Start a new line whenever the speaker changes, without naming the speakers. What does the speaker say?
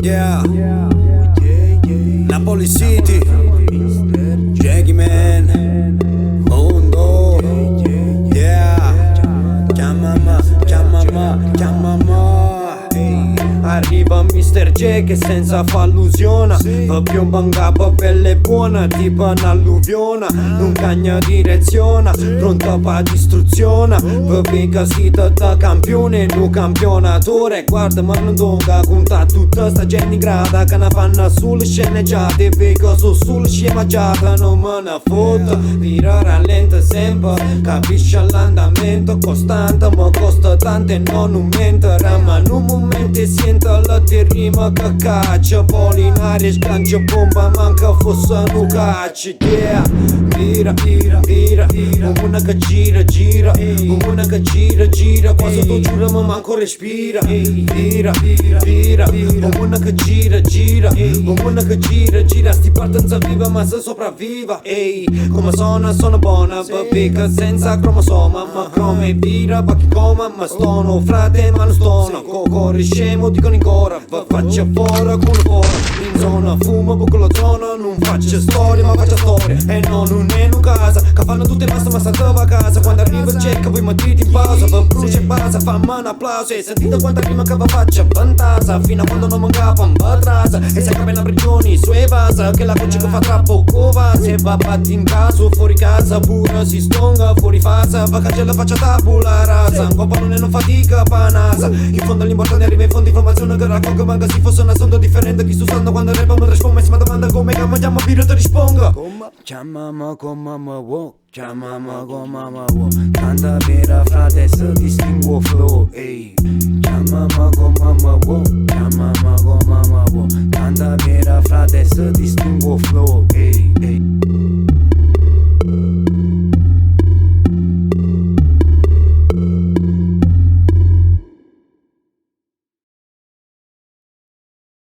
Yeah, Napoli City, Jackie Man, Mondo. Yeah, chiamama, chiamama, chiamama. Arriva Mr. J che senza fallusiona va piomba in capo, pelle buona tipo un'alluviona, non cagna direziona, pronta per distruzione, va mica sita da campione, no campionatore. Guarda ma non tocca conta tutta sta gente in grada che ne fanno sulle sceneggiate, vedo sulle sceneggiate, non me ne foto, vira rallenta sempre, capisci l'andamento costante, ma costa tanto e non un mente, ma in un momento sento la rima che caccia, Polinari sgancia bomba, manca fosse un caccia. Yeah, vira, vira, vira, una che gira, gira, una che gira, gira, quasi tu giura ma manco respira. Vira, vira, vira, una che gira, gira, una che gira, gira, sti partenza viva ma se sopravviva. Ehi, come sono buona, bevica senza cromosoma, ma come vira, va chi coma, ma stono, frate ma non stono, corri scemo, dicono ancora, faccia fuori con fuori, in zona fumo, buco la zona, non faccio storia ma faccio storia, e non è un casa, che fanno tutte massa ma saltava a casa, quando arriva il check voi mettete in pausa, va brucia e basa, fammi un applauso, e sentite quanta rima che va faccia, fantasa, fino a quando non mancava un batrasa, e se cambia la prigione, su evasa, che la voce che fa troppo cova, se va batti in caso, fuori casa, pure si stonga, fuori fasa, va che la faccia tabula rasa, un po' non fatica, panasa, in fondo l'importante arriva in fondo informazione che racconta, manca si fosse un assunto differente, chi sto usando quando rap mi trasforma, si mi domanda come chiamo, chiamo, birra ti risponga. Chiamama con mamma, wow, chiamama con mamma, wow, tanta vera frate se distinguo flow, ehi. Chiamama con mamma, wow, chiamama con mamma, wow, tanta vera frate se distinguo flow, ehi, ehi.